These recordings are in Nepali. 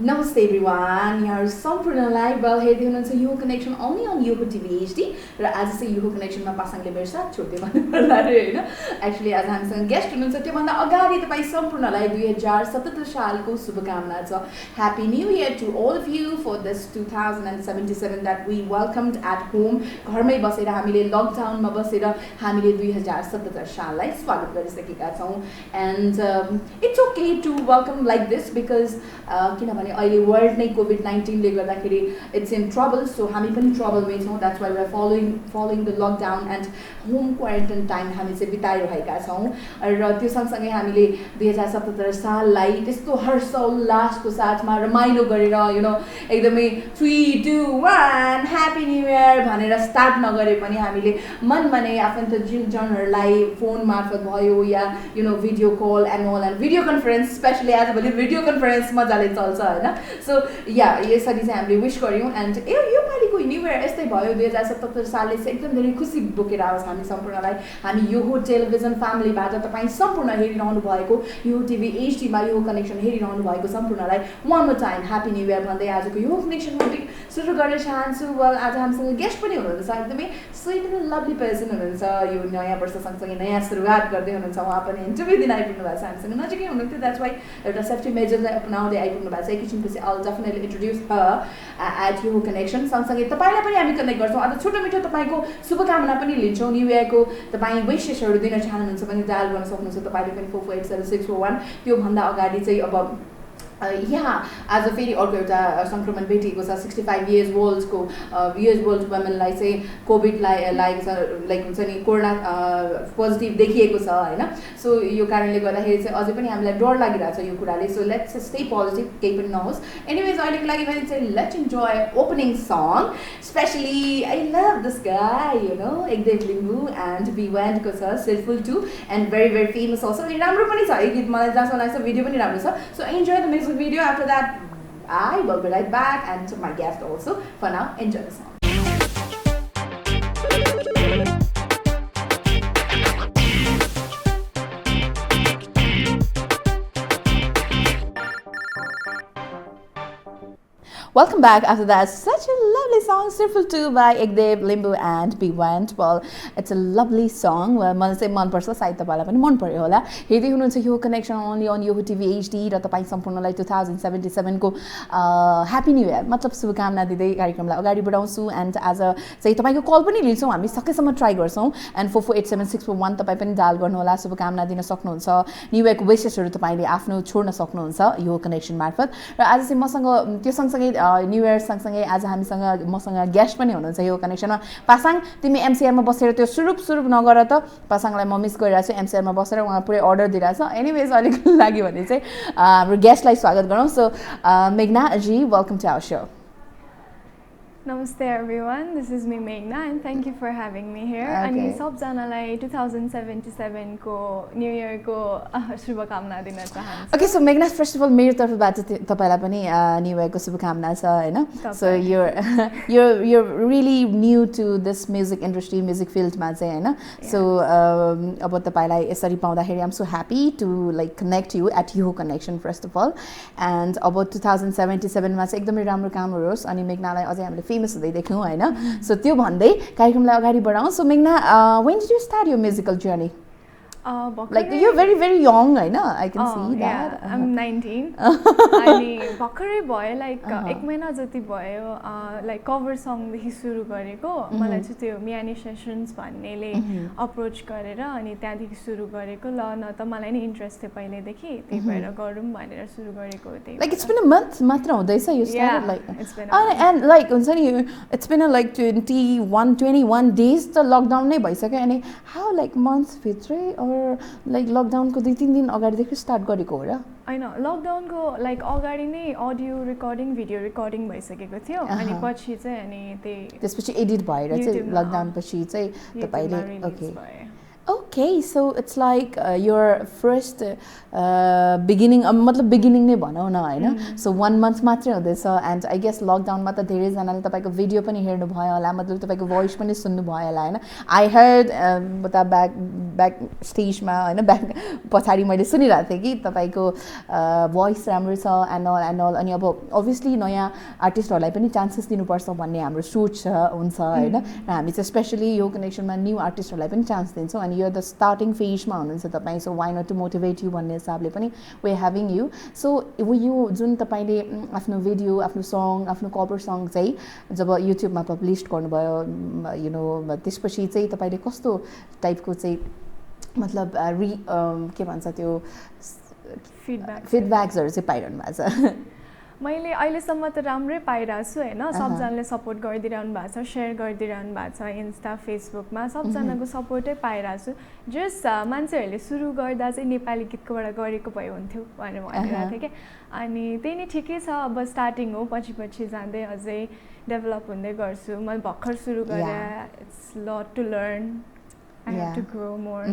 Namaste everyone, यहाँ सम्पूर्णलाई वेल हेर्दै हुनुहुन्छ यो कनेक्सन ओन्ली अन यो टिभी एचडी र आज चाहिँ यो कनेक्सनमा पासाङले मेरो साथ छोड्दै भन्नुपर्ला रे हैन एक्चुअली आज हामीसँग गेस्ट हुनुहुन्छ त्योभन्दा अगाडि तपाईँ सम्पूर्णलाई 2077 सालको शुभकामना छ happy new year to all of you for this 2077 that we welcomed at home घरमै बसेर हामीले लकडाउनमा बसेर हामीले 2077 साललाई स्वागत गरिसकेका छौं and it's okay to welcome like this because किनभने अहिले वर्ल्ड नै कोभिड-19 ले गर्दाखेरि इट्स इन ट्रबल सो हामी पनि ट्रबलमै छौं that's why we are following the lockdown and home quarantine time हामी चाहिँ बिताइरहेका छौं र त्यो सँगसँगै हामीले 2077 साललाई त्यस्तो हर्षोल्लासको साथमा रमाइलो गरेर यु नो एकदमै 3 2 1 ह्यापी न्यू इयर भनेर स्टार्ट नगरे पनि हामीले मनमा नै आफन्त जनहरूलाई फोन मार्फत भयो या you know video call and all and video conference specially आजभोलि भिडियो कन्फरेन्स मजाले चल्छ हैन सो या यसरी चाहिँ हामीले विश गर्यौं एन्ड यो पालिको न्यू इयर यस्तै भयो 2077 सालले चाहिँ एकदम धेरै खुसी बोकेर आओस् हामी सम्पूर्णलाई हामी यो टेलिभिजन फ्यामिलीबाट तपाईँ सम्पूर्ण हेरिरहनु भएको यो टिभी एचडीमा यो कनेक्सन हेरिरहनु भएको सम्पूर्णलाई one more time happy new year भन्दै आजको यो कनेक्सन टपिक सुरु गर्न चाहन्छु वेल आज हामीसँग गेस्ट पनि हुनुहुन्छ एकदमै स्वीट एन्ड लभली पर्सन हुनुहुन्छ यो नयाँ वर्ष सँगसँगै नयाँ सुरुवात गर्दै हुनुहुन्छ उहाँ पनि इन्टरभ्यू दिन आइपुग्नु भएको छ हामीसँग नजिकै हुनुहुन्थ्यो द्याट्स वाइ एउटा सेफ्टी मेजरलाई अपनाउँदै आइपुग्नु भएको छ एकैछिनपछि I'll definitely introduce her at यो कनेक्सन सँगसँगै तपाईँलाई पनि हामी कनेक्ट गर्छौँ आज छोटो मिठो तपाईँको शुभकामना पनि लिन्छौँ न्यू इयरको तपाईँ विशेषहरू दिन चाहनुहुन्छ भने डायल गर्न सक्नुहुन्छ तपाईँले पनि 4487641 त्योभन्दा अगाडि चाहिँ अब यहाँ आज फेरि अर्को एउटा संक्रमण भेटिएको छ 65 इयर्स ओल्डको वुमेनलाई चाहिँ कोभिड लागेको छ लाइक हुन्छ नि कोरोना पोजिटिभ देखिएको छ हैन सो यो कारणले गर्दाखेरि चाहिँ अझै पनि हामीलाई डर लागिरहेछ यो कुराले सो लेट्स स्टे पोजिटिभ केही पनि नहोस् एनीवेज अहिलेको लागि भने चाहिँ let's enjoy opening song specially I love this guy you know Ekdev Limbu and बिवान्डको छ सिरफुल 2 एन्ड भेरी फेमस अल्सो राम्रो पनि छ है गीत मलाई जस्तो लाग्छ भिडियो पनि राम्रो छ so enjoy the video after that I will be right back and my guest also for now enjoy the song Welcome back after that. Such a lovely song, Sirful 2 by Ekdev, Limbu and Bewent. Well, it's a lovely song. Well, मलाई चाहिँ मन पर्छ सायद तपाईलाई पनि मन पर्यो होला हेर्दै हुनुहुन्छ यो कनेक्सन ओन्ली अन यो टिभी एचडी र तपाईँ सम्पूर्णलाई 2077 को ह्यापी न्यू इयर मतलब शुभकामना दिँदै कार्यक्रमलाई अगाडि बढाउँछु एन्ड आज चाहिँ तपाईँको कल पनि लिन्छौँ हामी सकेसम्म ट्राई गर्छौँ एन्ड 4487641 तपाईँ पनि डायल गर्नुहोला शुभकामना दिन सक्नुहुन्छ न्यू इयरको विशेषहरू तपाईँले आफ्नो छोड्न सक्नुहुन्छ यो कनेक्सन मार्फत र आज चाहिँ मसँग त्यो सँगसँगै न्यू इयर सँगसँगै आज हामीसँग मसँग गेस्ट पनि हुनुहुन्छ यो कनेक्सनमा पासाङ तिमी एमसीआरमा बसेर त्यो सुरुप नगर त पासाङलाई म मिस गरिरहेको छु एमसीआरमा बसेर उहाँ पुरै अर्डर दिइरहेछ एनीवेज अलिक लागि भने चाहिँ हाम्रो गेस्टलाई स्वागत गरौँ सो मेघना ji welcome to our show Namaste everyone, this is me Meghna and thank you for having me here. अनि सबजनालाई 2077 को न्यू इयर को शुभकामना दिन चाहन्छु. Okay, so Meghna, first of all मेरो तर्फबाट तपाईलाई पनि न्यू इयर को शुभकामना छ हैन. So you're really new to this music industry, music field मा चाहिँ हैन. So अब तपाईलाई यसरी पाउँदाखेरि I'm so happy to like connect you at यो connection first of all. And अब 2077 मा चाहिँ एकदमै राम्रो कामहरु होस् अनि मेघनालाई अझै हामीले फेमस हुँदै देख्यौं हैन सो त्यो भन्दै कार्यक्रमलाई अगाडि बढाउँ सो मेघना when did you start your musical journey like you're very young हैन I can see that yeah, I'm 19 अनि भर्खरै भयो लाइक एक महिना जति भयो लाइक कभर सङ देखि सुरु गरेको मलाई चाहिँ त्यो मियानी सेसन्स भन्नेले अप्रोच गरेर अनि त्यहाँदेखि सुरु गरेको ल न त मलाई नि इन्ट्रेस्ट थियो पहिलेदेखि त्यही भएर गरौँ भनेर सुरु गरेको त्यही like it's been a month मात्र हुँदैछ you started like it's been and like हुन्छ नि it's been a like 21 days त लकडाउन नै भइसक्यो अनि how like months भित्रै or like lockdown को 2-3 दिन अगाडिदेखि स्टार्ट गरेको हो र हैन लकडाउनको लाइक अगाडि नै अडियो रेकर्डिङ भिडियो रेकर्डिङ भइसकेको थियो अनि पछि चाहिँ अनि त्यसपछि एडिट भएर चाहिँ लकडाउन पछि चाहिँ तपाईले okay Okay, so it's like your first beginning, मतलब beginning नै भनौँ न हैन. So 1 month मात्रै हुँदैछ and I guess लकडाउनमा त धेरैजनाले तपाईँको भिडियो पनि हेर्नु भयो होला, मतलब तपाईँको भोइस पनि सुन्नु भयो होला हैन. I heard बता ब्याक स्टेजमा हैन, ब्याक पछाडि मैले सुनिरहेको थिएँ कि तपाईँको भोइस राम्रो छ एन्ड अल अनि अब अभियसली नयाँ आर्टिस्टहरूलाई पनि चान्सेस दिनुपर्छ भन्ने हाम्रो सोच हुन्छ हैन. र हामी चाहिँ स्पेसली यो कनेक्सनमा न्यू आर्टिस्टहरूलाई पनि चान्स दिन्छौँ अनि यो द स्टार्टिङ फेजमा हुनुहुन्छ तपाईँ. So why not to motivate you भन्ने हिसाबले पनि वे ह्याभिङ यु. सो यो जुन तपाईँले आफ्नो भिडियो, आफ्नो सङ, आफ्नो कभर सङ चाहिँ जब युट्युबमा पब्लिस गर्नुभयो यु नो, त्यसपछि चाहिँ तपाईँले कस्तो टाइपको चाहिँ मतलब के भन्छ त्यो फिडब्याक्सहरू चाहिँ पाइरहनु भएको छ? मैले अहिलेसम्म त राम्रै पाइरहेको छु होइन. सबजनाले सपोर्ट गरिदिइरहनु भएको छ, सेयर गरिदिइरहनु भएको छ इन्स्टा फेसबुकमा, सबजनाको सपोर्टै पाइरहेको छु. जस्ट मान्छेहरूले सुरु गर्दा चाहिँ नेपाली गीतकोबाट गरेको भए हुन्थ्यो भनेर भनिरहेको थिएँ कि. अनि त्यही नै ठिकै छ, अब स्टार्टिङ हो, पछि जाँदै अझै डेभलप हुँदै गर्छु. मैले भर्खर सुरु गरेँ. It's lot to learn. I have to grow more.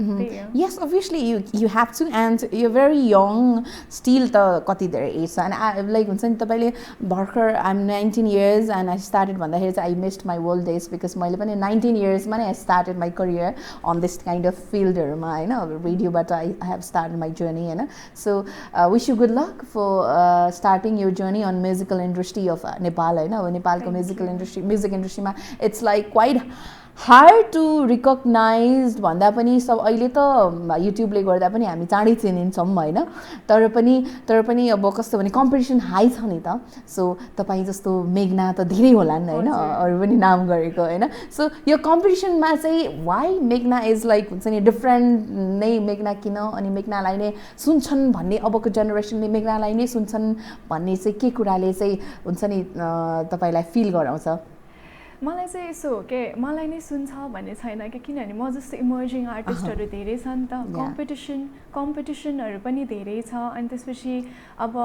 Yes, obviously you have to, and you're very young still. The कति धेरै एज छ and I like हुन्छ नि तपाईले भर्खर I'm 19 years and I started भन्दाखेरि चाहिँ I missed my world days because मैले पनि 19 years मा नै I started my career on this kind of fielderमा हैन. रेडियोबाट I have started my journey हैन. So wish you good luck for starting your journey on musical industry of Nepal हैन. अब नेपालको music industry मा it's like quite hard to recognize भन्दा पनि सब अहिले त युट्युबले गर्दा पनि हामी चाँडै चिनिन्छौँ हैन. तर पनि अब कस्तो भने कम्पिटिसन हाई छ नि त. सो तपाईँ जस्तो मेघना त धेरै होलान् हैन, अरू पनि नाम गरेको हैन. सो यो कम्पिटिसनमा चाहिँ वाइ मेघना इज लाइक हुन्छ नि डिफ्रेन्ट नै, मेघना किन अनि मेघनालाई नै सुन्छन् भन्ने, अबको जेनेरेसनले मेघनालाई नै सुन्छन् भन्ने चाहिँ के कुराले चाहिँ हुन्छ नि तपाईँलाई फिल गराउँछ? मलाई चाहिँ यसो हो कि मलाई नै सुन्छ भन्ने छैन कि, किनभने म जस्तो इमर्जिङ आर्टिस्टहरू धेरै छ नि त. कम्पिटिसनहरू पनि धेरै छ. अनि त्यसपछि अब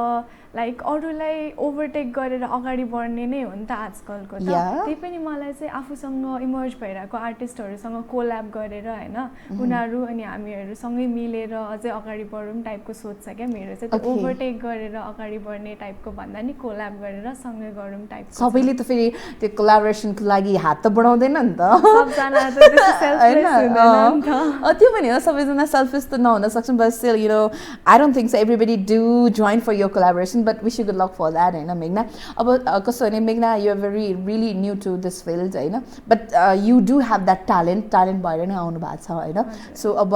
लाइक अरूलाई ओभरटेक गरेर अगाडि बढ्ने नै हो नि त आजकलको त. त्यही पनि मलाई चाहिँ आफूसँग इमर्ज भइरहेको आर्टिस्टहरूसँग कोल्याब गरेर होइन, उनीहरू अनि हामीहरू सँगै मिलेर अझै अगाडि बढौँ टाइपको सोच छ क्या मेरो चाहिँ. त्यो ओभरटेक गरेर अगाडि बढ्ने टाइपको भन्दा नि कोल्याब गरेर सँगै गरौँ टाइपको. सबैले त फेरि त्यो कोल्याबोरेसनको लागि हात त बढाउँदैन नि त. सबजना त त्यस्तो सेल्फलेस हुँदैन नि त. त्यो पनि हो, सबैजना सेल्फलेस त नहुन सक्छन्. But still, you know, I don't think so everybody do join for your collaboration, but wish you good luck for that, हैन मेघना. अब कस्तो भने मेघना, you are really new to this field, हैन, but you do have that talent भएर नै आउनु भएको छ हैन. So अब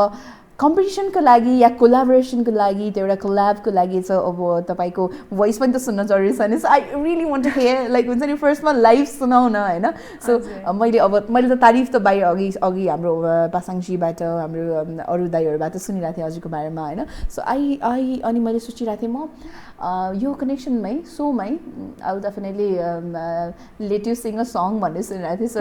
कम्पिटिसनको लागि या कोलाबोरेसनको लागि, त्यो एउटा कोल्याबको लागि चाहिँ अब तपाईँको भोइस पनि त सुन्न जरुरी छ नि. So I really want to hear like हुन्छ नि फर्स्टमा लाइभ सुनाउन हैन. सो मैले त तारिफ त बाहिर अघि हाम्रो पासाङजीबाट, हाम्रो अरू दाइहरूबाट सुनिरहेको थिएँ हजुरको बारेमा हैन. सो अनि मैले सोचिरहेको थिएँ म यो कनेक्सनमै सोमै I will definitely let you sing a song भन्ने सुनिरहेको थिएँ. सो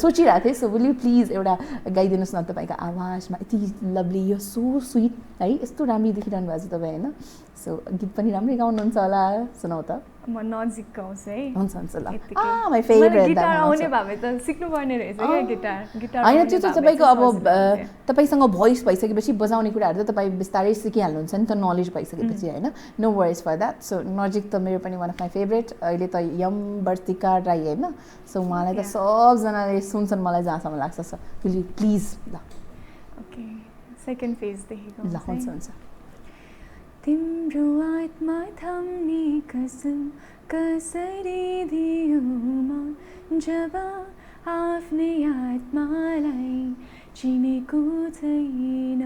सोचिरहेको थिएँ. सो विल यु प्लिज एउटा गाइदिनुहोस् न तपाईँको आवाजमा. यति लभली, यो सो स्विट है, यस्तो राम्ररी देखिरहनु भएको छ तपाईँ हैन. सो गीत पनि राम्रै गाउनुहुन्छ होला, सुनाउ त. म नजिक गाउँछु है. हुन्छ ल. My favourite. गिटार आउने भए त सिक्नुपर्ने रहेछ क्या गिटार. हैन त्यो त तपाईँको अब तपाईँसँग भोइस भइसकेपछि बजाउने कुराहरू त तपाईँ बिस्तारै सिकिहाल्नुहुन्छ नि त, नलेज भइसकेपछि हैन. No worries for that. So नजिक त मेरो पनि वान अफ माई फेभरेट. अहिले त यम वर्तिका राई हैन. सो उहाँलाई त सबजनाले सुन्छन् मलाई जहाँसम्म लाग्छ. सो प्लिज ल. ओके, सेकेन्ड फेजदेखि ल. हुन्छ. तिम्रो आत्मा थाम्ने कसम कसरी दियो म, जब आफ्नै आत्मालाई चिनेको छैन.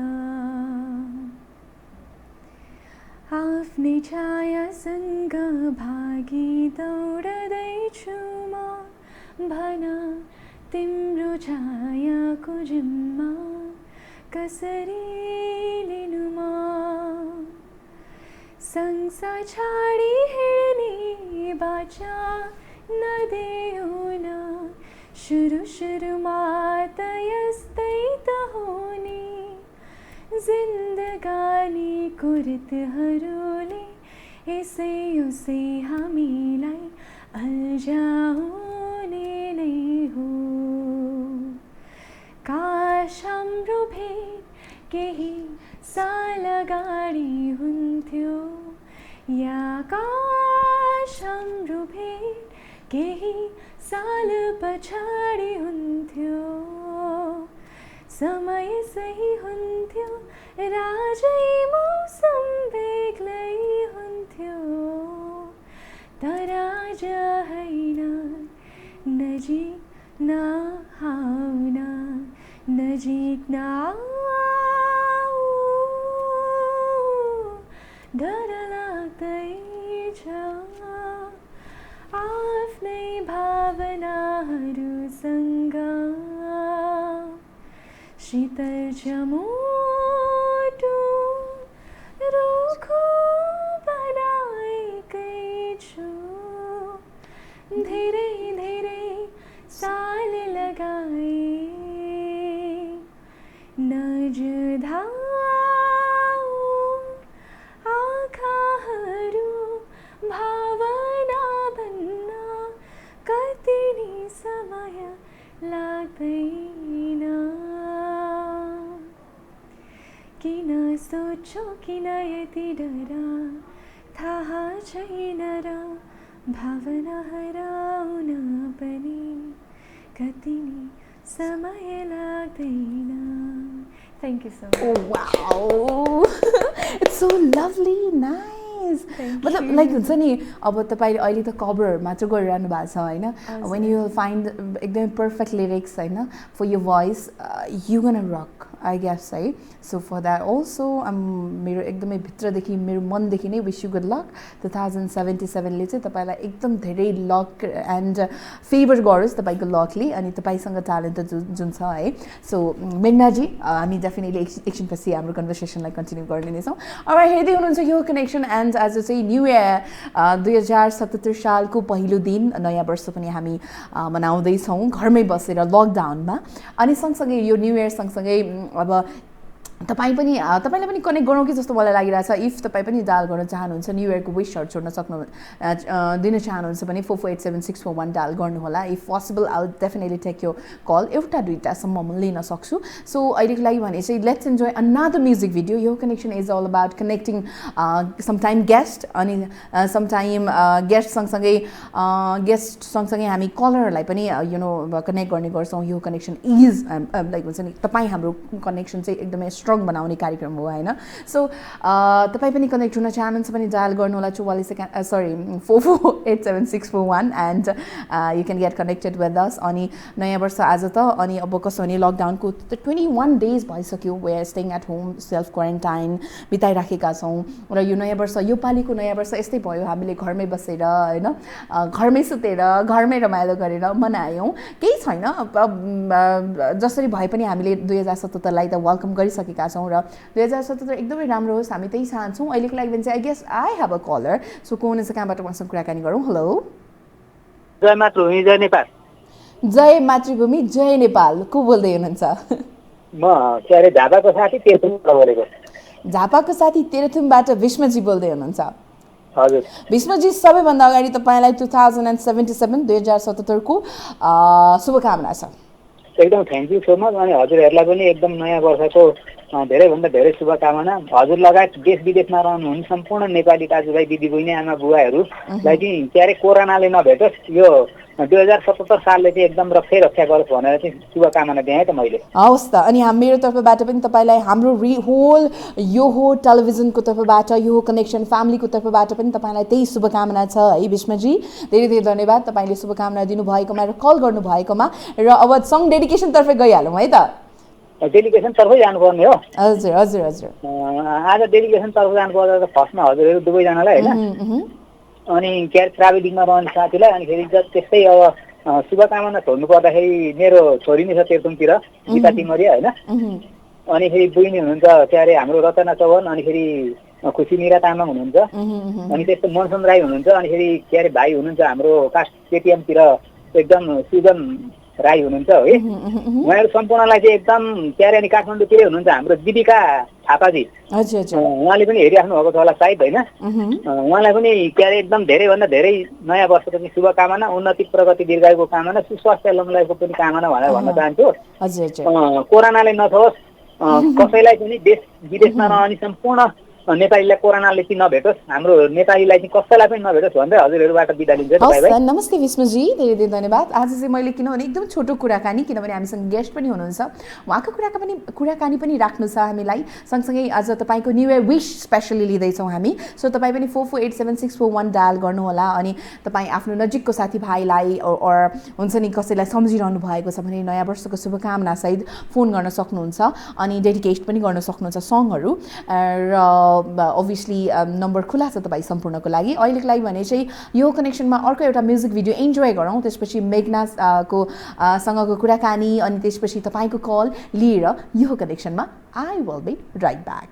आफ्नै छायासँग भागी दौडदैछु म, भन तिम्रो छायाको जिम्मा कसरी लिनु म. संसार छाडी हिँड्ने बाचा नदेऊ न, सुरुमा त यस्तै त हो नि. जिन्दगानीको रितहरूले यसै हामीलाई अल्झाउने नै हो. काश हाम्रो भेट केही साल अगाडि हुन्थ्यो या आकाश हाम्रो भेट केही साल पछाडि हुन्थ्यो समय सही हुन्थ्यो राजै मौसम बेग्लै हुन्थ्यो तर आज होइन नजिक नआउन नजिक नआऊ डर लाग्दैछ आफ्नै भावनाहरूसँग शीतल चमोटो रुखो बनाएकै छु धेरै धेरै साल लगाए नजुधाऊ आँखाहरू भावना भन्न कति नि समय लाग्दैन किन सोचो किन यति डर थाहा छैन र भावना हराउन पनि कति नि समय लाग्दैन Thank you so much. Oh wow, it's so lovely, nice. मतलब लाइक हुन्छ नि अब तपाईँले अहिले त कभर मात्र गरिरहनु भएको छ होइन when you will find एकदमै पर्फेक्ट लिरिक्स होइन for your voice you gonna rock I guess है so for that also मेरो एकदमै भित्रदेखि मेरो मनदेखि नै wish you good luck 2077 ले चाहिँ तपाईँलाई एकदम धेरै लक एन्ड फेभर गरोस् तपाईँको लकले अनि तपाईँसँग ट्यालेन्ट जुन छ है सो मेघनाजी हामी डेफिनेटली एकछिनपछि हाम्रो कन्भर्सेसनलाई कन्टिन्यू गर्ने नै छौँ अब हेर्दै हुनुहुन्छ यो कनेक्सन एन्ड आज चाहिँ न्यू इयर 2077 सालको पहिलो दिन नयाँ वर्ष पनि हामी मनाउँदैछौँ घरमै बसेर लकडाउनमा अनि सँगसँगै यो न्यू इयर सँगसँगै अब तपाईँलाई पनि कनेक्ट गरौँ कि जस्तो मलाई लागिरहेछ इफ तपाईँ पनि डायल गर्न चाहनुहुन्छ न्यू इयरको विसहरू छोड्न दिन चाहनुहुन्छ भने 4487641 डायल गर्नुहोला if possible I will definitely take यो कल एउटा दुईवटासम्म म लिन सक्छु सो अहिलेको लागि भने चाहिँ let's enjoy another music video यो connection is all about connecting sometime guest अनि समटाइम गेस्ट सँगसँगै हामी कलरहरूलाई पनि यु नो कनेक्ट गर्ने गर्छौँ यो कनेक्सन इज लाइक हुन्छ नि तपाईँ हाम्रो कनेक्सन चाहिँ एकदमै स्ट्रङ बनाउने कार्यक्रम हो होइन सो तपाईँ पनि कनेक्ट हुन चाहनुहुन्छ भने डायल गर्नुहोला 4487641 and you can get connected with us अनि नयाँ वर्ष आज त अनि अब कसो भने लकडाउनको 21 डेज भइसक्यो we are staying at home self quarantine बिताइराखेका छौँ र यो नयाँ वर्ष यो पालिको नयाँ वर्ष यस्तै भयो हामीले घरमै बसेर होइन घरमै सुतेर घरमै रमाइलो गरेर मनायौँ केही छैन जसरी भए पनि हामीले 2077लाई त वेलकम गरिसकेका छौँ र 2077 एकदमै राम्रो होस् हामी त्यही चाहन्छौँ अहिलेको लागि भने चाहिँ I guess I have a caller so को हुनुहुन्छ कहाँबाट उहाँसँग कुराकानी गरौँ हेलो जय मातृभूमि जय नेपाल जय मातृभूमि जय नेपाल को बोल्दै हुनुहुन्छ म के अरे झापाको साथी तेह्रथुमबाट बोलेको झापाको साथी तेह्रथुमबाट भीष्मजी बोल्दै हुनुहुन्छ हजुर भीष्मजी सबैभन्दा अगाडि तपाईँलाई 2077 को शुभकामना छ एकदम थ्याङ्क यू सो मच अनि हजुरहरूलाई पनि एकदम नयाँ वर्षको धेरैभन्दा धेरै शुभकामना हजुर लगायत देश विदेशमा रहनुहुने सम्पूर्ण नेपाली दाजुभाइ दिदीबहिनी आमा बुवाहरूलाई चाहिँ के अरे कोरोनाले नभेटोस् यो 2077 सालले चाहिँ एकदम रक्षा गरोस् भनेर चाहिँ शुभकामना दिएँ है त मैले हवस् त अनि मेरो तर्फबाट पनि तपाईँलाई हाम्रो होल यो हो टेलिभिजनको तर्फबाट यो कनेक्सन फ्यामिलीको तर्फबाट पनि तपाईँलाई त्यही शुभकामना छ है भीष्मजी धेरै धेरै धन्यवाद तपाईँले शुभकामना दिनुभएकोमा र कल गर्नुभएकोमा र अब सङ डेडिकेसन तर्फै गइहालौँ है त डेलिगेसन तर्फै जानुपर्ने हो हजुर हजुर हजुर आज डेलिगेसन तर्फ जानुपर्दा त फर्स्टमा हजुरहरू दुवैजनालाई होइन अनि के अरे ट्राभलिङमा रहने साथीलाई अनि फेरि त्यस्तै अब शुभकामना छोड्नु पर्दाखेरि मेरो छोरी नै छ तेह्रथुमतिर गीता तिमरिया होइन अनि फेरि बहिनी हुनुहुन्छ के अरे हाम्रो रचना चौहान अनि फेरि खुसी मिरा तामाङ हुनुहुन्छ अनि त्यस्तो मनसन राई हुनुहुन्छ अनि फेरि के अरे भाइ हुनुहुन्छ हाम्रो कास्ट केटिएमतिर एकदम सुजन राई हुनुहुन्छ है उहाँहरू सम्पूर्णलाई चाहिँ एकदम के अरे अनि काठमाडौँतिरै हुनुहुन्छ हाम्रो दीपिका थापाजी उहाँले पनि हेरिराख्नु भएको छ होला सायद होइन उहाँलाई पनि के अरे एकदम धेरैभन्दा धेरै नयाँ वर्षको पनि शुभकामना उन्नति प्रगति दीर्घायुको कामना सुस्वास्थ्य लङ लाइफको पनि कामना भनेर भन्न चाहन्छु कोरोनाले नथोस् कसैलाई पनि देश विदेशमा रहने सम्पूर्ण नेपालीलाई कोरोनाले चाहिँ नभेटोस्, हाम्रो नेपालीलाई चाहिँ कसैलाई पनि नभेटोस् भन्दै हजुरहरूबाट बिदा लिन्छ हस् नमस्ते विष्णुजी, धेरै धेरै धन्यवाद। आज चाहिँ मैले किनभने एकदम छोटो कुराकानी, किनभने हामीसँग गेस्ट पनि हुनुहुन्छ, उहाँको कुराकानी पनि राख्नु छ हामीलाई। सँगसँगै आज तपाईँको न्यू इयर विश स्पेसली लिँदैछौँ हामी। सो तपाईँ पनि 4487641 डायल गर्नुहोला अनि तपाईँ आफ्नो नजिकको साथीभाइलाई हुन्छ नि कसैलाई सम्झिरहनु भएको छ भने नयाँ वर्षको शुभकामना सहित फोन गर्न सक्नुहुन्छ अनि डेडिकेट पनि गर्न सक्नुहुन्छ सङहरू र obviously नम्बर खुला छ तपाईँ सम्पूर्णको लागि। अहिलेको लागि भने चाहिँ यो कनेक्सनमा अर्को एउटा म्युजिक भिडियो इन्जोय गरौँ, त्यसपछि मेघना को सँगको कुराकानी अनि त्यसपछि तपाईँको कल लिएर यो कनेक्सनमा I will be right back.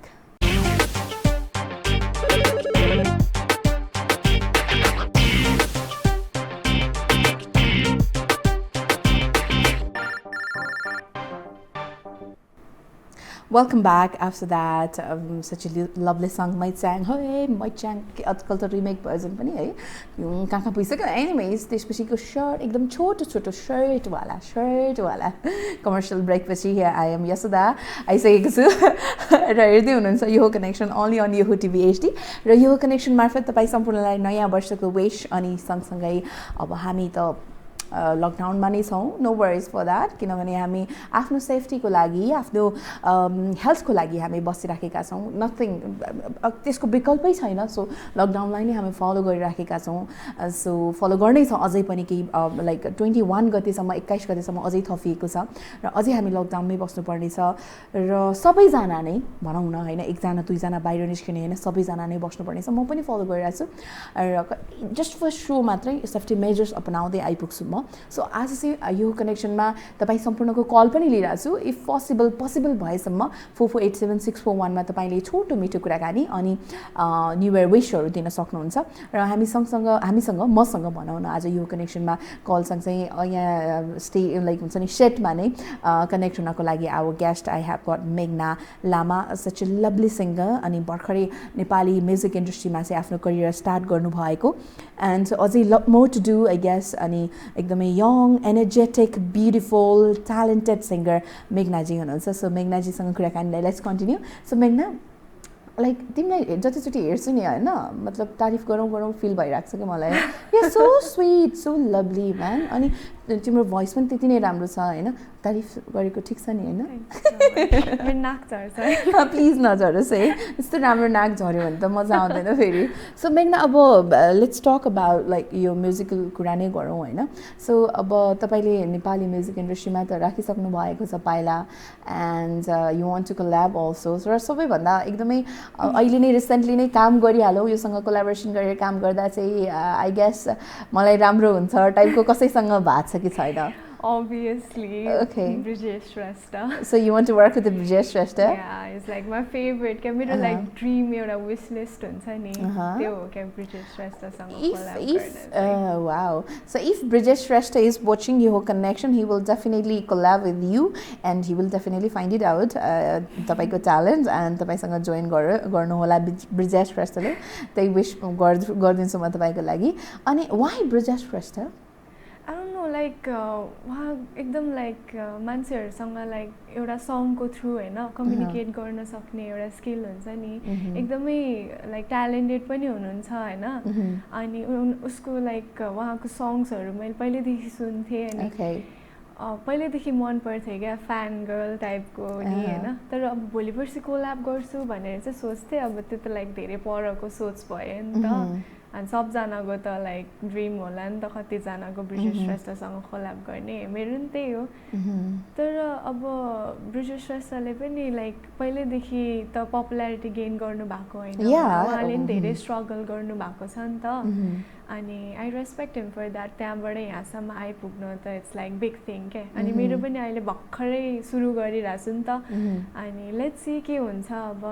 Welcome back after that. Such a lovely song, My Chang. Hey, My Chang. आजकल त रिमेक भर्जन पनि है कहाँ पुगिसक्यो। एनिवेज त्यसपछिको सर्ट एकदम छोटो छोटो सर्टवाला कमर्सियल ब्रेकपछि आई एम यशोदा आइसकेको छु र हेर्दै हुनुहुन्छ यो कनेक्सन ओन्ली अन यो टिभी एचडी र यो कनेक्सन मार्फत तपाईँ सम्पूर्णलाई नयाँ वर्षको विश अनि सँगसँगै अब हामी त लकडाउनमा नै छौँ, नो वरिज फर द्याट, किनभने हामी आफ्नो सेफ्टीको लागि आफ्नो हेल्थको लागि हामी बसिराखेका छौँ, नथिङ त्यसको विकल्पै छैन। सो लकडाउनलाई नै हामी फलो गरिराखेका छौँ। सो फलो गर्नै छ अझै पनि केही लाइक 21 गतेसम्म 21 गतेसम्म अझै थपिएको छ र अझै हामी लकडाउनमै बस्नुपर्ने छ र सबैजना नै भनौँ न होइन, एकजना दुईजना बाहिर निस्किने होइन, सबैजना नै बस्नुपर्ने छ। म पनि फलो गरिरहेको छु र जस्ट फर सो मात्रै सेफ्टी मेजर्स अपनाउँदै आइपुग्छु म। सो आज चाहिँ यो कनेक्सनमा तपाईँ सम्पूर्णको कल पनि लिइरहेको छु। इफ पोसिबल भएसम्म 4487641मा तपाईँले छोटो मिठो कुराकानी अनि न्यू इयर विशहरू दिन सक्नुहुन्छ र हामीसँग मसँग भनौँ न आज यो कनेक्सनमा कल सँगसँगै यहाँ लाइक हुन्छ नि सेटमा नै कनेक्ट हुनको लागि our guest I have got मेघना लामा, सच ए लभली सिङ्गर अनि भर्खरै नेपाली म्युजिक इन्डस्ट्रीमा चाहिँ आफ्नो करियर स्टार्ट गर्नुभएको एन्ड अझै more to do I guess अनि एकदमै young energetic beautiful talented singer मेघनाजी हुनुहुन्छ। सो मेघनाजीसँग कुराकानीलाई लेट्स कन्टिन्यू। सो मेघना लाइक तिमीलाई जतिचोटि हेर्छु नि होइन, मतलब तारिफ गरौँ फिल भइरहेको छ कि मलाई, yeah so sweet so lovely man, अनि तिम्रो भोइस पनि त्यति नै राम्रो छ होइन, तारिफ गरेको ठिक छ नि होइन? नाक झर्छ प्लिज नझरोस् है, यस्तो राम्रो नाक झऱ्यो भने त मजा आउँदैन फेरि। सो मेघना अब लेट्स टक अबाउट लाइक यो म्युजिकल कुरा नै गरौँ होइन। सो अब तपाईँले नेपाली म्युजिक इन्डस्ट्रीमा त राखिसक्नु भएको छ पाइला and you want to collab also, र सबैभन्दा एकदमै अहिले नै रिसेन्टली नै काम गरिहालौँ, योसँग कोलाबोरेसन गरेर काम गर्दा चाहिँ आई गेस मलाई राम्रो हुन्छ टाइपको कसैसँग भएको छ कि छैन? Obviously, okay. Brijesh Shrestha. So you want to work with the Brijesh Shrestha? Yeah, it's like my favorite. Can we do like dream your wish list हुन्छ नि? त्यो के Brijesh Shrestha सँग collab गर्न. Wow. So if Brijesh Shrestha is watching your connection, he will definitely collab with you and he will definitely find it out तपाईको talent and तपाईँसँग join गर्नु होला Brijesh Shrestha ले. त्यही wish गरिदिन्छु म तपाईको लागि. अनि why Brijesh Shrestha? I don't know, like उहाँ एकदम लाइक मान्छेहरूसँग लाइक एउटा सङको थ्रु होइन कम्युनिकेट गर्न सक्ने एउटा स्किल हुन्छ नि, एकदमै लाइक ट्यालेन्टेड पनि हुनुहुन्छ होइन, अनि उसको लाइक उहाँको सङ्ग्सहरू मैले पहिल्यैदेखि सुन्थेँ अनि पहिल्यैदेखि मन पर्थ्यो क्या, फ्यान गर्ल टाइपको नि होइन, तर अब भोलि पर्सि कोल्याब गर्छु भनेर चाहिँ सोच्थेँ, अब त्यो त लाइक धेरै परको सोच भयो नि त, अनि सबजनाको त लाइक ड्रिम होला नि त कतिजनाको ब्रिजेश श्रेष्ठसँग कोल्याब गर्ने, मेरो पनि त्यही हो। तर अब ब्रिजेश श्रेष्ठले पनि लाइक पहिल्यैदेखि त पपुल्यारिटी गेन गर्नुभएको होइन, उहाँले पनि धेरै स्ट्रगल गर्नुभएको छ नि त, अनि I respect him for that, त्यहाँबाट यहाँसम्म आइपुग्नु त इट्स लाइक बिग थिङ क्या, अनि मेरो पनि अहिले भर्खरै सुरु गरिरहेको छु नि त, अनि लेट्स सी के हुन्छ अब।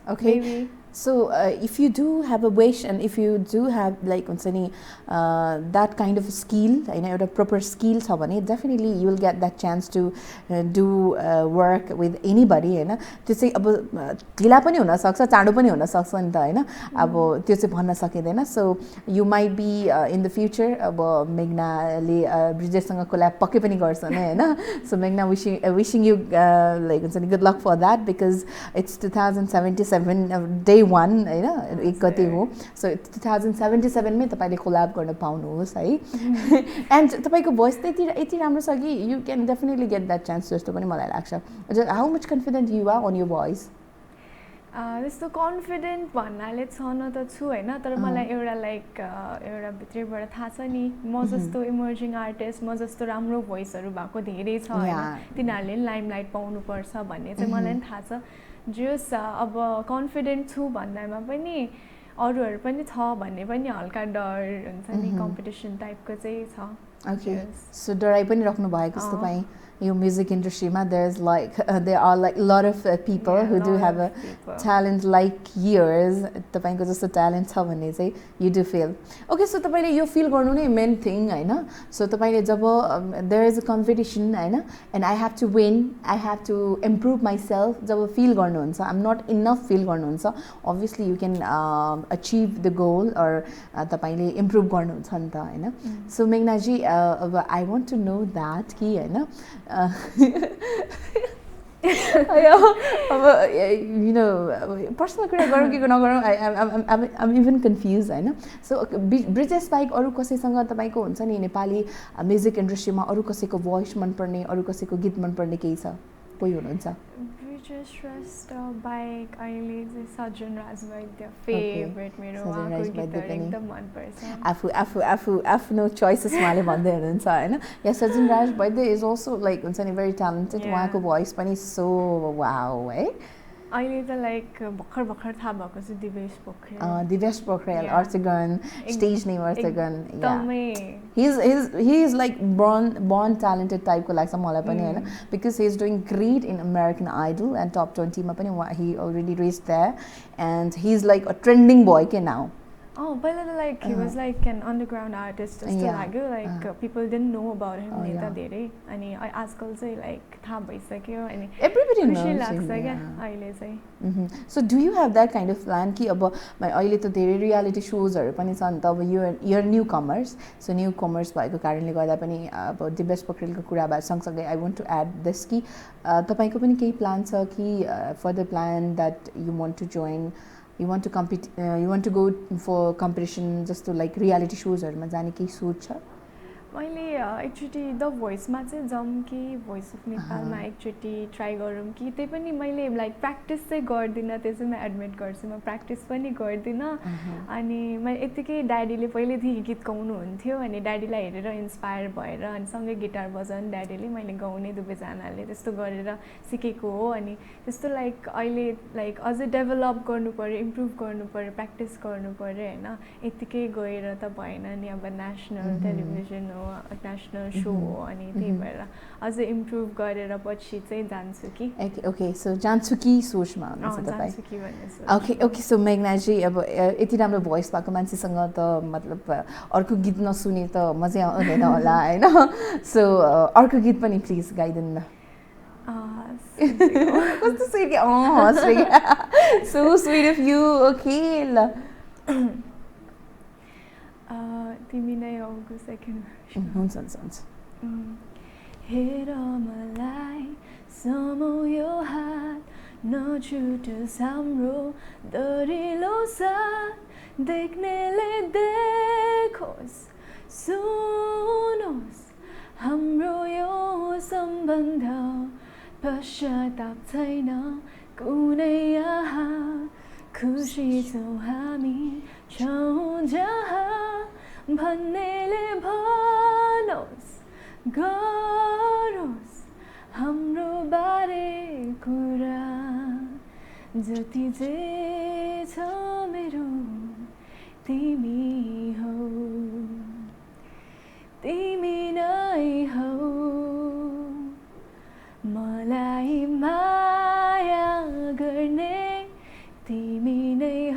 Okay. So if you do have a wish and if you do have like that kind of skill, a proper skill छ भने definitely you will get that chance to do work with anybody हैन त्यो चाहिँ अब ढिला पनि हुन सक्छ चाँडो पनि हुन सक्छ नि त हैन अब त्यो चाहिँ भन्न सकिदैन so you might be in the future अब मेघनाले ब्रिजेशसँग कोल्याब पक्कै पनि गर्छन् हैन so मेघना wishing you like good luck for that because it's 2077 day 1 हैन एक गते हो so 2077 मै तपाईले कोल्याब गर्न पाउनुहोस् है and तपाईको भोइस त यति राम्रो छ कि you can definitely get that chance जस्तो पनि मलाई लाग्छ how much confident you are on your voice त्यस्तो कन्फिडेन्ट भन्नाले छन त छु हैन तर मलाई एउटा लाइक एउटा भित्रबाट थाहा छ नि म जस्तो इमर्जिङ आर्टिस्ट म जस्तो राम्रो भोइसहरु भएको धेरै छ हैन तिनीहरुले लाइमलाइट पाउनु पर्छ भन्ने चाहिँ मलाई पनि थाहा छ जस अब कन्फिडेन्ट छु भन्दैमा पनि अरूहरु पनि छ भन्ने पनि हल्का डर हुन्छ नि कम्पिटिसन टाइपको चाहिँ छ Okay, so डराइ पनि राख्नु भएको छ तपाई यो music industry ma there are like a lot of people who do have a talent like yours तपाईको जस्तो talent छ भन्ने चाहिँ you do feel okay so तपाईले यो feel गर्नु नै main thing हैन so तपाईले जब there is a competition हैन and I have to win I have to improve myself job feel गर्नुहुन्छ I'm not enough feel गर्नुहुन्छ obviously you can achieve the goal or तपाईले improve गर्नुहुन्छ नि त हैन so मेघना जी I want to know that कि हैन you know personal कुरा गरौँ कि नगरौँ I'm even confused हैन so ब्रिजेश बाइक अरु कसैसँग तपाईको हुन्छ नि नेपाली म्युजिक इन्डस्ट्रीमा अरु कसैको भोइस मन पर्ने अरु कसैको गीत मन पर्ने केही छ कोही हुनुहुन्छ ब्रिजेश श्रेष्ठ बाइक अहिले चाहिँ सजन राज वैद्य फेभरेट मेरो उहाँको गीतहरु एकदम मन पर्छ आफ्नो चोइसेस उहाँले भन्दै हुनुहुन्छ हैन yeah Sajan Raj Vaidya is also like हुन्छ नि भेरी ट्यालेन्टेड उहाँको भोइस पनि सो वाउ है अहिले त लाइक भर्खर थाहा भएको छ Dibesh Pokharel Archagan stage name Archagan he is like born talented type को लाग्छ मलाई पनि हैन because he is doing great in American Idol and top 20 मा पनि he already reached there and he is like a trending boy now पहिला त like he was like an underground artist जस्तो लाग्यो like people didn't know about him नेता धेरै अनि आजकल चाहिँ like थाहा भइसक्यो अनि everybody knows खुसी लाग्छ क्या अहिले चाहिँ so do you have that kind of plan कि अब अहिले त धेरै रियालिटी शोजहरु पनि छन् त अब you're newcomers so newcomers भएको कारणले गर्दा पनि अब दिवेश पोखरेलको कुरा भए सँगसँगै I want to add this कि तपाईको पनि केही प्लान छ कि further plan that you want to join you want to compete you want to go for competition just to like reality shows हरुमा जाने केही सोच छ मैले एकचोटी द भोइसमा चाहिँ जाऊँ कि भोइस अफ नेपालमा एकचोटी ट्राई गरौँ कि त्यही पनि मैले लाइक प्र्याक्टिस चाहिँ गर्दिनँ त्यो चाहिँ म एडमिट गर्छु म प्र्याक्टिस पनि गर्दिनँ अनि मैले यतिकै ड्याडीले पहिल्यैदेखि गीत गाउनुहुन्थ्यो अनि ड्याडीलाई हेरेर इन्स्पायर भएर अनि सँगै गिटार बजाउने ड्याडीले मैले गाउने दुवैजनाले त्यस्तो गरेर सिकेको हो अनि त्यस्तो लाइक अहिले लाइक अझै डेभलप गर्नु पर्यो इम्प्रुभ गर्नु पर्यो प्र्याक्टिस गर्नु पर्यो हैन यतिकै गएर त भएन नि अब नेसनल टेलिभिजन नेशनल शो हो अनि त्यही भएर अझै इम्प्रुभ गरेर पछि चाहिँ जान्छु कि ओके सो जान्छु कि सोचमा हुनुहुन्छ तपाई जान्छु कि भन्ने ओके सो मेघना जी अब यति राम्रो भोइस भएको मान्छेसँग त मतलब अर्को गीत नसुने त मजै आउँदैन होला हैन सो अर्को गीत पनि प्लिज गाइदिनु न कस्तो sweet so sweet of you okay ल तिमी नै आउको सेकेन्ड हुन्छ हेर मलाई समाउ यो हात नछुटोस् हाम्रो दरिलो साथ देख्नेले देखोस् सुनोस् हाम्रो यो सम्बन्ध पश्चाताप छैन कुनै यहाँ खुसी छौँ हामी छौँ जहाँ भन्नेले भनोस् गरोस् हाम्रो बारे कुरा जति जे छ मेरो तिमी हौ तिमी नै हौ मलाई माया गर्ने तिमी नै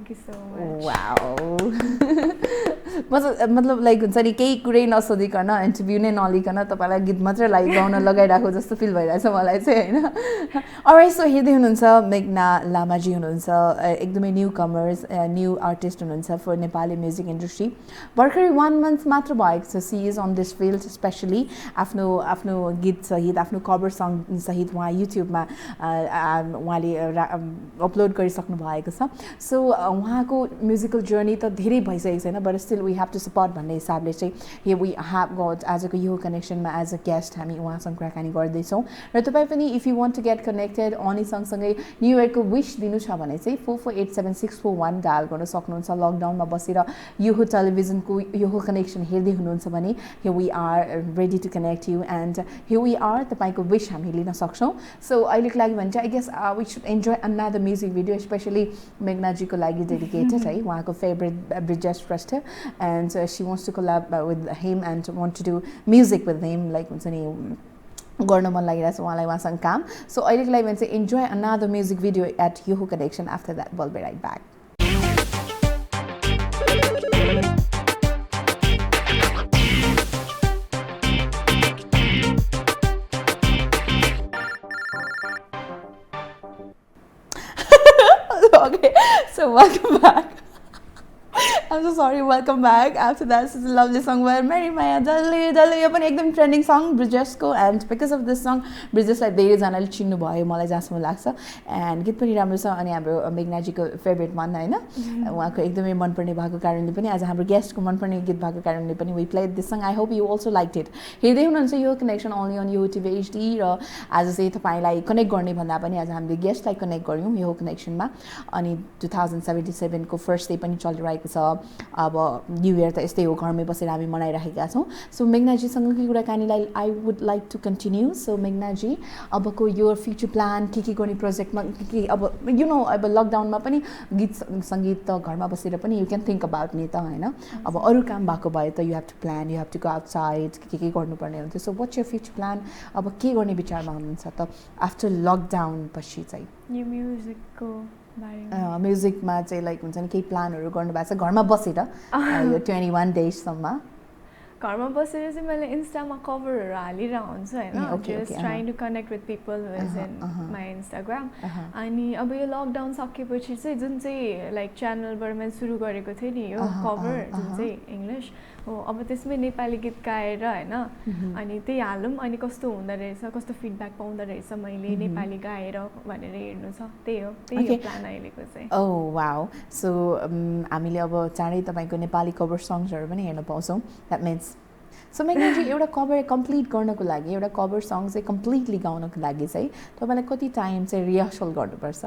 Thank you so much. Wow. मतलब लाइक हुन्छ नि केही कुरै नसोधिकन इन्टरभ्यू नै नलिकन तपाईँलाई गीत मात्रै लाइक गाउन लगाइरहेको जस्तो फिल भइरहेछ मलाई चाहिँ होइन. अलराइट, सो हेर्दै हुनुहुन्छ मेघना लामाजी हुनुहुन्छ, एकदमै न्यू कमर्स न्यू आर्टिस्ट हुनुहुन्छ फर नेपाली म्युजिक इन्डस्ट्री. भर्खरै 1 month मात्र भएको छ. She is on this field specially आफ्नो गीतसहित आफ्नो कभर सङसहित उहाँ युट्युबमा उहाँले अपलोड गरिसक्नु भएको छ. सो उहाँको म्युजिकल जर्नी त धेरै भइसकेको छैन, but still we have to support भन्ने हिसाबले चाहिँ हियर वी हेभ गट आजको यो कनेक्सनमा एज अ गेस्ट हामी उहाँसँग कुराकानी गर्दैछौँ. र तपाईँ पनि if you want to get connected अनि सँगसँगै न्यु इयरको विस दिनु छ भने चाहिँ 4487641 डायल गर्न सक्नुहुन्छ. लकडाउनमा बसेर यो टेलिभिजनको यो कनेक्सन हेर्दै हुनुहुन्छ भने here we are ready to connect you and here we are तपाईँको विस हामी लिन सक्छौँ. सो अहिलेको लागि भने चाहिँ I guess we should enjoy another music video specially मेघनाजीको लागि डेडिकेटेड है, उहाँको favourite Brijesh Shrestha, and she wants to collab with him and want to do music with him, like हुन्छ नि गर्न मन लागिरहेको छ उहाँलाई उहाँसँग काम. सो अहिलेको लागि भने चाहिँ enjoy another music video at यो connection. After that will be right back. Okay, so welcome back. I'm so sorry, welcome back. After that, this is a lovely song where Mary Maya Dalli Dalli यो पनि एकदम ट्रेन्डिङ सङ ब्रिजेसको, and because of this song ब्रिजेसलाई धेरैजनाले चिन्नुभयो मलाई जहाँसम्म लाग्छ. एन्ड गीत पनि राम्रो छ अनि हाम्रो मेघनाजीको फेभरेट वान होइन, उहाँको एकदमै मनपर्ने भएको कारणले पनि आज हाम्रो गेस्टको मनपर्ने गीत भएको कारणले पनि we played this song. I hope you also like it. हेर्दै हुनुहुन्छ यो कनेक्सन ओन्ली अन यो टिभी एचडी, र आज चाहिँ तपाईँलाई कनेक्ट गर्ने भन्दा पनि आज हामीले गेस्टलाई कनेक्ट गऱ्यौँ यो कनेक्सनमा. अनि 2077 को फर्स्ट डे पनि चलिरहेको छ. अब न्यु इयर त यस्तै हो, घरमै बसेर हामी मनाइरहेका छौँ. सो मेघनाजीसँगको कुराकानीलाई I would like to continue. So मेघनाजी, अबको यो फ्युचर प्लान के गर्ने प्रोजेक्टमा के अब यु नो अब लकडाउनमा पनि गीत सङ्गीत त घरमा बसेर पनि यु क्यान थिङ्क अबाउट नि त होइन. अब अरू काम भएको भए त you have to plan, you have to go outside, के गर्नुपर्ने हुन्थ्यो. So what's your future plan? अब के गर्ने विचारमा हुनुहुन्छ त आफ्टर लकडाउन पछि चाहिँ? यो म्युजिकको म्युजिकमा चाहिँ लाइक हुन्छ नि केही प्लानहरू गर्नुभएको छ घरमा बसेर यो 21 डेजसम्म? घरमा बसेर चाहिँ मैले इन्स्टामा कभरहरू हालिरहेको हुन्छु होइन, just trying to connect with people who is in my Instagram. अनि अब यो लकडाउन सकेपछि चाहिँ जुन चाहिँ लाइक च्यानलबाट मैले सुरु गरेको थिएँ नि यो कभर जुन चाहिँ इङ्ग्लिस हो, अब त्यसमै नेपाली गीत गाएर होइन अनि त्यही हालौँ अनि कस्तो हुँदो रहेछ, कस्तो फिडब्याक पाउँदो रहेछ मैले नेपाली गाएर भनेर हेर्नु छ. त्यही हो प्लान अहिलेको चाहिँ. ओ वाउ. सो हामीले अब चाँडै तपाईँको नेपाली कभर सङ्ग्सहरू पनि हेर्न पाउँछौँ. द्याट मिन्स सो मेघनाजी एउटा कभर कम्प्लिट गर्नको लागि, एउटा कभर सङ चाहिँ कम्प्लिटली गाउनको लागि चाहिँ तपाईँलाई कति टाइम चाहिँ रिहर्सल गर्नुपर्छ?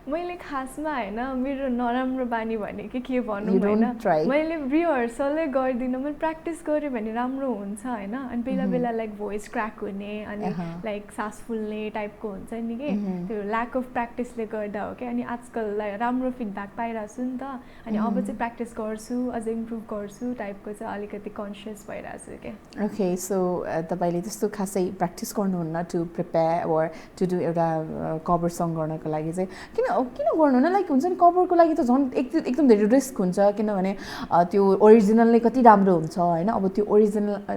मैले खासमा होइन मेरो नराम्रो बानी भनेको के भनौँ होइन, मैले रिहर्सलै गर्दिनँ. मैले प्र्याक्टिस गरेँ भने राम्रो हुन्छ होइन. अनि बेला बेला लाइक भोइस क्र्याक हुने अनि लाइक सास फुल्ने टाइपको हुन्छ नि कि, त्यो ल्याक अफ प्र्याक्टिसले गर्दा हो क्या. अनि आजकल राम्रो फिडब्याक पाइरहेको छु नि त, अनि अब चाहिँ प्र्याक्टिस गर्छु, अझै इम्प्रुभ गर्छु टाइपको चाहिँ अलिकति कन्सियस भइरहेको छु क्या. ओके, सो तपाईँले त्यस्तो खासै प्र्याक्टिस गर्नुहुन्न to prepare or to do एउटा कभर सङ गर्नको लागि चाहिँ? किन गर्नु न, लाइक हुन्छ नि कभरको लागि त झन् एकदम धेरै रिस्क हुन्छ, किनभने त्यो ओरिजिनल नै कति राम्रो हुन्छ होइन. अब त्यो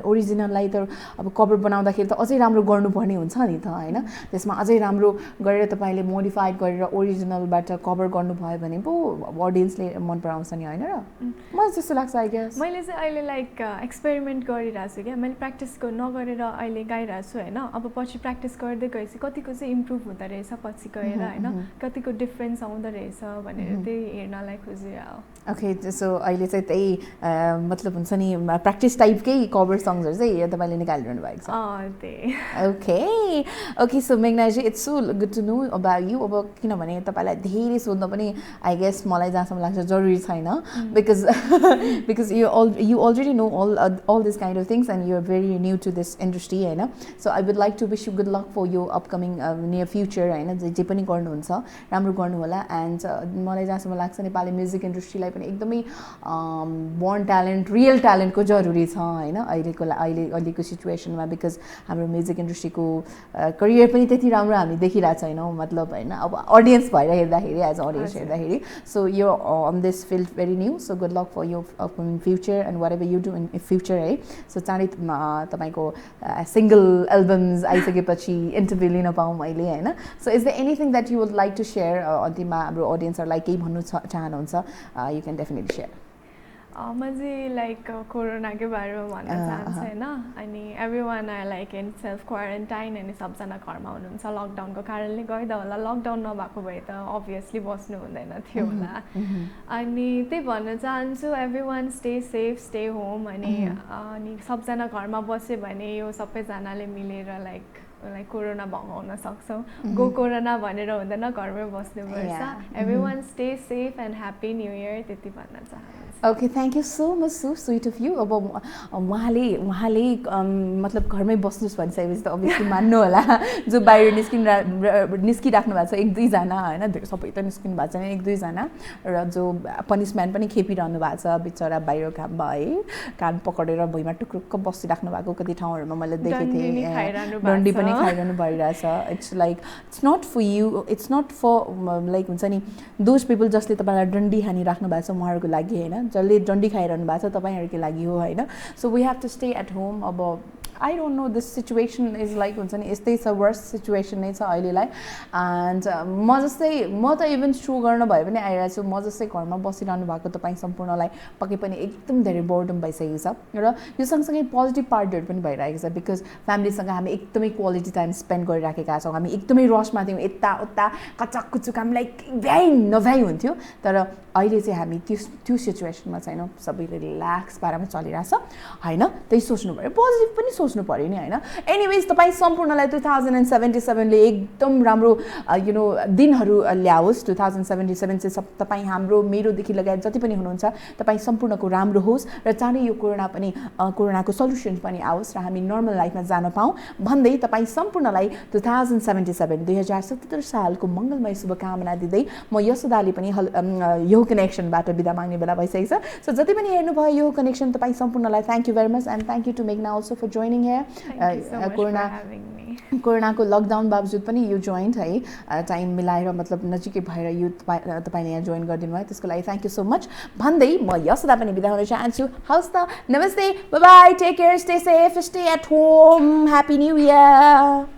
ओरिजिनललाई त अब कभर बनाउँदाखेरि त अझै राम्रो गर्नुपर्ने हुन्छ नि त होइन. त्यसमा अझै राम्रो गरेर तपाईँले मोडिफाइड गरेर ओरिजिनलबाट कभर गर्नुभयो भने पो अडियन्सले मन पराउँछ नि होइन. र मलाई त्यस्तो लाग्छ. आई गेस मैले चाहिँ अहिले लाइक एक्सपेरिमेन्ट गरिरहेको छु क्या. मैले प्र्याक्टिस नगरेर अहिले गाइरहेको छु होइन. अब पछि प्र्याक्टिस गर्दै गएपछि कतिको चाहिँ इम्प्रुभ हुँदो रहेछ पछि गएर होइन, कतिको डिफ्रेन्स आउँदो रहेछ भनेर त्यही हेर्नलाई खोजिरहेको. ओके, सो अहिले चाहिँ त्यही मतलब हुन्छ नि प्र्याक्टिस टाइपकै कभर सङ्ग्सहरू चाहिँ तपाईँले निकालिरहनु भएको छ? Okay okay. So मेघनाजी, it's so good to know about you. अब किनभने तपाईँलाई धेरै सोध्न पनि आई गेस मलाई जहाँसम्म लाग्छ जरुरी छैन, because you already no all this kind kind of things and you're very new to this industry हैन. So I would like to wish you good luck for your upcoming near future हैन. जे पनि गर्नुहुन्छ राम्रो गर्नु होला. And मलाई जहाँसम्म लाग्छ नेपाली म्युजिक इन्डस्ट्रीलाई पनि एकदमै born talent, real talent को जरुरी छ हैन अहिलेको सिचुएसनमा, बिकज हाम्रो म्युजिक इन्डस्ट्रीको करियर पनि त्यति राम्रो हामी देखिरहेको छैनौँ, मतलब हैन अब अडियन्स भएर हेर्दाखेरि एज अडियन्स हेर्दाखेरि. So you on this field very new, so good luck for your upcoming future and whatever you do in future है. सो चाँडै तपाईँको सिङ्गल एल्बम्स आइसकेपछि इन्टरभ्यू लिन पाऊँ मैले हैन. So is the anything that you would like to share अन्तिममा हाम्रो अडियन्सहरूलाई केही भन्नु चाहनुहुन्छ, यु क्यान डेफिनेटली सेयर. म चाहिँ लाइक कोरोनाकै बारेमा भन्न चाहन्छु होइन. अनि everyone are like in self quarantine, अनि सबजना घरमा हुनुहुन्छ लकडाउनको कारणले गर्दा होला. लकडाउन नभएको भए त अभियसली बस्नु हुँदैन थियो होला. अनि त्यही भन्न चाहन्छु everyone stay safe, stay home. अनि सबजना घरमा बस्यो भने यो सबैजनाले मिलेर लाइक कोरोना भगाउन सक्छौँ. गो कोरोना भनेर हुँदैन, घरमै बस्नुपर्छ. Everyone stay safe and happy new year, त्यति भन्न चाहन्छु. Okay, thank you so much, so sweet of you. अब उहाँले मतलब घरमै बस्नुहोस् भनिसकेपछि त अभियसली मान्नु होला. जो बाहिर निस्किराख्नु भएको छ एक दुईजना होइन, सबै त निस्किनु भएको छैन, एक दुईजना, र जो पनिसमेन्ट पनि खेपिरहनु भएको छ बिचरा बाहिर काममा है, कान पक्रेर भुइँमा टुक्रुक्क बसिराख्नु भएको कति ठाउँहरूमा मैले देखेको थिएँ. डन्डी पनि खाइरहनु भइरहेछ. It's like it's not for you, it's not for like हुन्छ नि दोज पिपल जसले तपाईँलाई डन्डी हानिराख्नु भएको छ उहाँहरूको लागि होइन, जसले डन्डी खाइरहनु भएको छ तपाईँहरूकै लागि हो होइन. So we have to stay at home. अब I don't know, this situation is like हुन्छ नि यस्तै छ, वर्स्ट सिचुएसन नै छ अहिलेलाई. एन्ड म त इभन सो गर्न भए पनि आइरहेको छु. म जस्तै घरमा बसिरहनु भएको तपाईँ सम्पूर्णलाई पक्कै पनि एकदम धेरै बोर्डम भइसकेको छ, र यो सँगसँगै पोजिटिभ पार्टहरू पनि भइरहेको छ. बिकज फ्यामिलीसँग हामी एकदमै क्वालिटी टाइम स्पेन्ड गरिराखेका छौँ. हामी एकदमै रसमा थियौँ, यताउता कचककुचुक हामीलाई भ्याइ नभ्याइ हुन्थ्यो. तर अहिले चाहिँ हामी त्यो सिचुएसनमा छैनौँ. सबैले रिल्याक्स पारामा चलिरहेछ होइन. त्यही सोच्नु पऱ्यो, पोजिटिभ पनि सोच्नु पऱ्यो नि होइन. एनिवेज तपाईँ सम्पूर्णलाई 2077ले एकदम राम्रो यु नो दिनहरू ल्याओस्. 2077 चाहिँ तपाईँ हाम्रो मेरोदेखि लगायत जति पनि हुनुहुन्छ तपाईँ सम्पूर्णको राम्रो होस्, र चाँडै यो कोरोनाको सल्युसन पनि आओस् र हामी नर्मल लाइफमा जान पाऊँ भन्दै तपाईँ सम्पूर्णलाई 2077 सालको मङ्गलमय शुभकामना दिँदै म यशोदाले पनि यो कनेक्सनबाट बिदा माग्ने बेला भइसकेको छ. सो जति पनि हेर्नुभयो यो कनेक्सन तपाईँ सम्पूर्णलाई thank you very much. And thank you to मेघना अल्सो फर जोइनिङ हियर. कोरोनाको लकडाउन बावजुद पनि यो जोइन्ट है, टाइम मिलाएर मतलब नजिकै भएर यो तपाईँले यहाँ जोइन गरिदिनु भयो, त्यसको लागि थ्याङ्क यू सो मच भन्दै म यशोदा पनि बिदा हुन चाहन्छु. हवस् त, नमस्ते, bye bye, take care, stay safe, stay at home, happy new year.